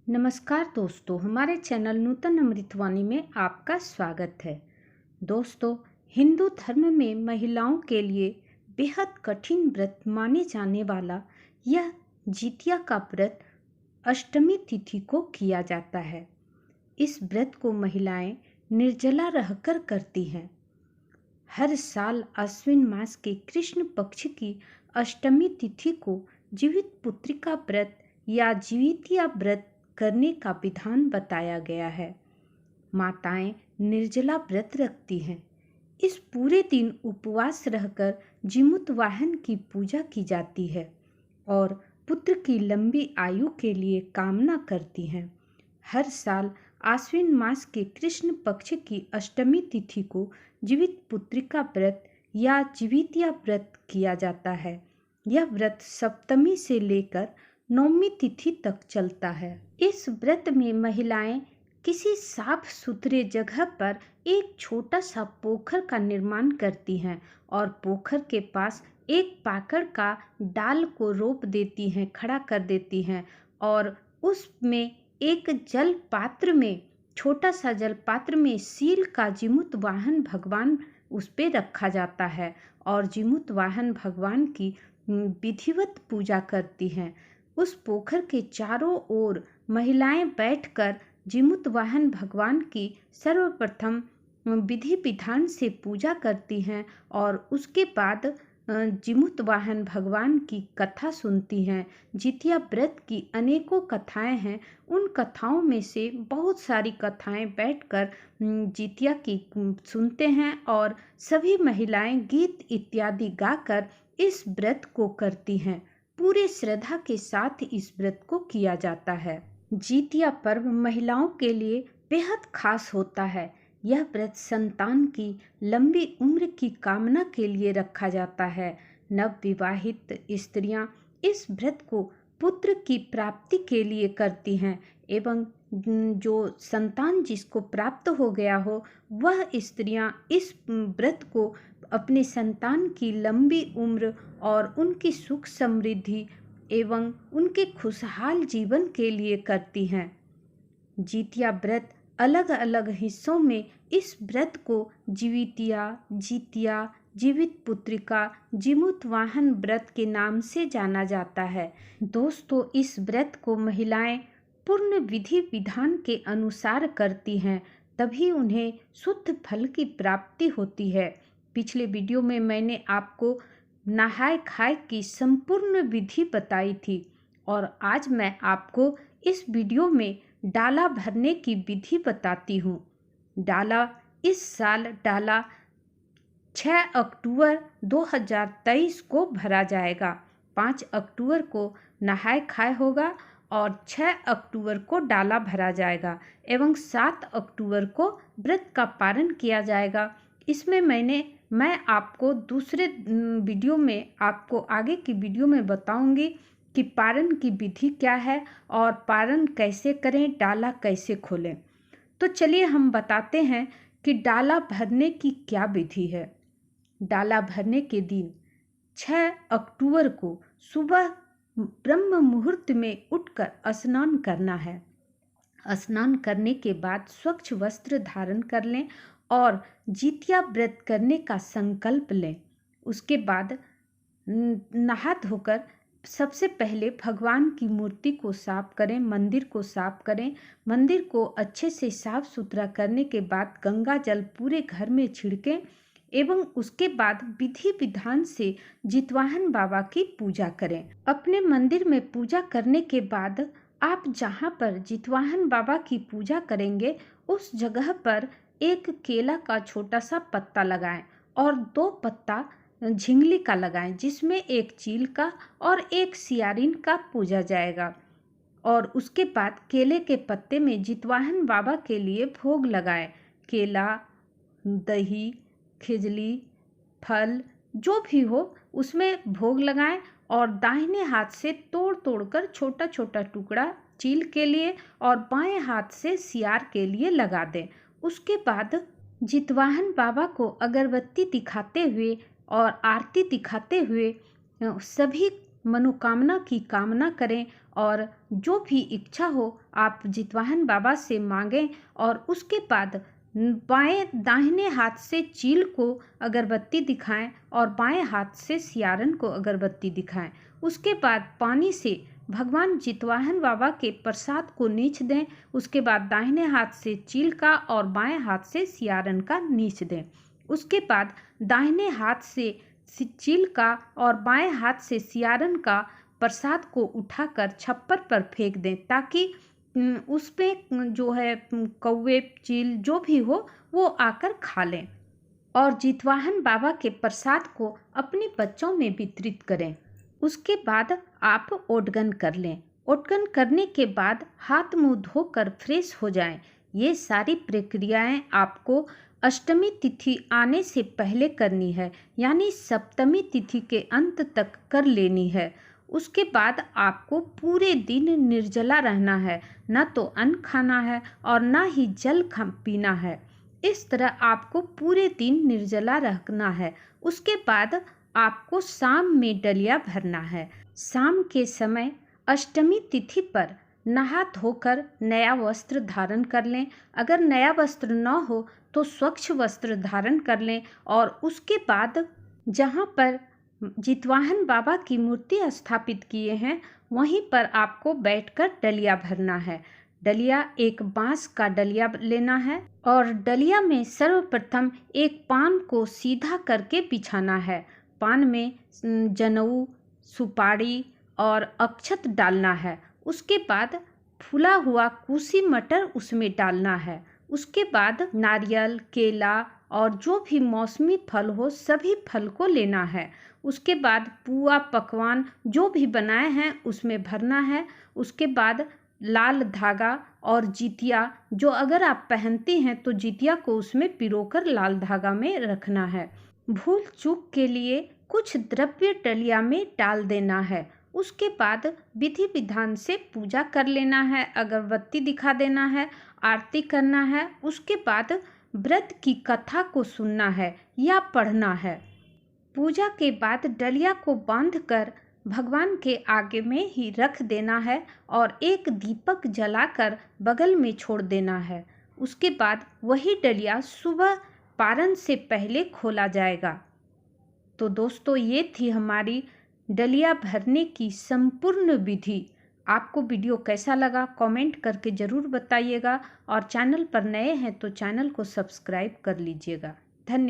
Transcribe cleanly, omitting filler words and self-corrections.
नमस्कार दोस्तों, हमारे चैनल नूतन अमृतवाणी में आपका स्वागत है। दोस्तों, हिंदू धर्म में महिलाओं के लिए बेहद कठिन व्रत माने जाने वाला यह जितिया का व्रत अष्टमी तिथि को किया जाता है। इस व्रत को महिलाएं निर्जला रहकर करती हैं। हर साल आश्विन मास के कृष्ण पक्ष की अष्टमी तिथि को जीवित पुत्री का व्रत या जीवितिया व्रत करने का विधान बताया गया है। माताएं निर्जला व्रत रखती हैं। इस पूरे दिन उपवास रहकर जीमूत वाहन की पूजा की जाती है और पुत्र की लंबी आयु के लिए कामना करती हैं। हर साल आश्विन मास के कृष्ण पक्ष की अष्टमी तिथि को जीवित पुत्री का व्रत या जीवितिया व्रत किया जाता है। यह व्रत सप्तमी से लेकर नौमी तिथि तक चलता है। इस व्रत में महिलाएं किसी साफ सुथरे जगह पर एक छोटा सा पोखर का निर्माण करती हैं और पोखर के पास एक पाकड़ का डाल को रोप देती हैं, खड़ा कर देती हैं और उसमें एक जल पात्र में, छोटा सा जल पात्र में सील का जीमूत वाहन भगवान उस पे रखा जाता है और जीमूत वाहन भगवान की विधिवत पूजा करती हैं। उस पोखर के चारों ओर महिलाएं बैठकर जीमूत वाहन भगवान की सर्वप्रथम विधि विधान से पूजा करती हैं और उसके बाद जीमूत वाहन भगवान की कथा सुनती हैं। जितिया व्रत की अनेकों कथाएं हैं। उन कथाओं में से बहुत सारी कथाएं बैठकर जितिया की सुनते हैं और सभी महिलाएं गीत इत्यादि गाकर इस व्रत को करती हैं। पूरे श्रद्धा के साथ इस व्रत को किया जाता है। जितिया पर्व महिलाओं के लिए बेहद खास होता है। यह व्रत संतान की लंबी उम्र की कामना के लिए रखा जाता है। नवविवाहित स्त्रियां इस व्रत को पुत्र की प्राप्ति के लिए करती हैं एवं जो संतान जिसको प्राप्त हो गया हो वह स्त्रियां इस व्रत को अपने संतान की लंबी उम्र और उनकी सुख समृद्धि एवं उनके खुशहाल जीवन के लिए करती हैं। जितिया व्रत अलग अलग हिस्सों में इस व्रत को जीवितिया, जितिया, जीवित पुत्रिका, जीमूत वाहन व्रत के नाम से जाना जाता है। दोस्तों, इस व्रत को महिलाएं पूर्ण विधि विधान के अनुसार करती हैं, तभी उन्हें शुद्ध फल की प्राप्ति होती है। पिछले वीडियो में मैंने आपको नहाय खाए की संपूर्ण विधि बताई थी और आज मैं आपको इस वीडियो में डाला भरने की विधि बताती हूँ। डाला इस साल डाला 6 अक्टूबर 2023 को भरा जाएगा। 5 अक्टूबर को नहाय खाए होगा और 6 अक्टूबर को डाला भरा जाएगा एवं 7 अक्टूबर को व्रत का पारण किया जाएगा। इसमें मैं आपको दूसरे वीडियो में, आपको आगे की वीडियो में बताऊंगी कि पारण की विधि क्या है और पारण कैसे करें, डाला कैसे खोलें। तो चलिए हम बताते हैं कि डाला भरने की क्या विधि है। डाला भरने के दिन 6 अक्टूबर को सुबह ब्रह्म मुहूर्त में उठकर स्नान करना है। स्नान करने के बाद स्वच्छ वस्त्र धारण कर लें और जितिया व्रत करने का संकल्प लें। उसके बाद नहा धोकर सबसे पहले भगवान की मूर्ति को साफ करें, मंदिर को साफ करें। मंदिर को अच्छे से साफ सुथरा करने के बाद गंगा जल पूरे घर में छिड़कें एवं उसके बाद विधि विधान से जितवाहन बाबा की पूजा करें। अपने मंदिर में पूजा करने के बाद आप जहाँ पर जितवाहन बाबा की पूजा करेंगे उस जगह पर एक केला का छोटा सा पत्ता लगाएं और 2 पत्ता झिंगली का लगाएं, जिसमें एक चील का और एक सियारिन का पूजा जाएगा। और उसके बाद केले के पत्ते में जितवाहन बाबा के लिए भोग लगाएं। केला, दही, खिजली, फल जो भी हो उसमें भोग लगाएं और दाहिने हाथ से तोड़ तोड़कर छोटा छोटा टुकड़ा चील के लिए और बाएं हाथ से सियार के लिए लगा दें। उसके बाद जितवाहन बाबा को अगरबत्ती दिखाते हुए और आरती दिखाते हुए सभी मनोकामना की कामना करें और जो भी इच्छा हो आप जितवाहन बाबा से मांगें। और उसके बाद दाहिने हाथ से चील को अगरबत्ती दिखाएं और बाएं हाथ से सियारन को अगरबत्ती दिखाएं। उसके बाद पानी से भगवान जितवाहन बाबा के प्रसाद को नीच दें। उसके बाद दाहिने हाथ से चील का और बाएं हाथ से सियारन का नीच दें। उसके बाद दाहिने हाथ से चील का और बाएं हाथ से सियारन का प्रसाद को उठाकर छप्पर पर फेंक दें, ताकि उस पे जो है कौवे चील जो भी हो वो आकर खा लें। और जितवाहन बाबा के प्रसाद को अपने बच्चों में वितरित करें। उसके बाद आप ओटगन कर लें। ओटगन करने के बाद हाथ मुंह धोकर फ्रेश हो जाएं। ये सारी प्रक्रियाएं आपको अष्टमी तिथि आने से पहले करनी है, यानी सप्तमी तिथि के अंत तक कर लेनी है। उसके बाद आपको पूरे दिन निर्जला रहना है, न तो अन्न खाना है और न ही जल पीना है। इस तरह आपको पूरे दिन निर्जला रहना है। उसके बाद आपको शाम में डलिया भरना है। शाम के समय अष्टमी तिथि पर नहा धोकर नया वस्त्र धारण कर लें। अगर नया वस्त्र न हो तो स्वच्छ वस्त्र धारण कर लें और उसके बाद जहाँ पर जितवाहन बाबा की मूर्ति स्थापित किए हैं वहीं पर आपको बैठकर डलिया भरना है। डलिया एक बांस का डलिया लेना है और डलिया में सर्वप्रथम एक पान को सीधा करके बिछाना है। पान में जनेऊ, सुपारी और अक्षत डालना है। उसके बाद फूला हुआ कुशी मटर उसमें डालना है। उसके बाद नारियल, केला और जो भी मौसमी फल हो सभी फल को लेना है। उसके बाद पुआ पकवान जो भी बनाए हैं उसमें भरना है। उसके बाद लाल धागा और जितिया जो अगर आप पहनती हैं तो जितिया को उसमें पिरोकर लाल धागा में रखना है। भूल चूक के लिए कुछ द्रव्य डलिया में डाल देना है। उसके बाद विधि विधान से पूजा कर लेना है, अगरबत्ती दिखा देना है, आरती करना है। उसके बाद व्रत की कथा को सुनना है या पढ़ना है। पूजा के बाद डलिया को बांधकर भगवान के आगे में ही रख देना है और एक दीपक जलाकर बगल में छोड़ देना है। उसके बाद वही डलिया सुबह पारण से पहले खोला जाएगा। तो दोस्तों ये थी हमारी डलिया भरने की संपूर्ण विधि। आपको वीडियो कैसा लगा कमेंट करके ज़रूर बताइएगा और चैनल पर नए हैं तो चैनल को सब्सक्राइब कर लीजिएगा। धन्यवाद।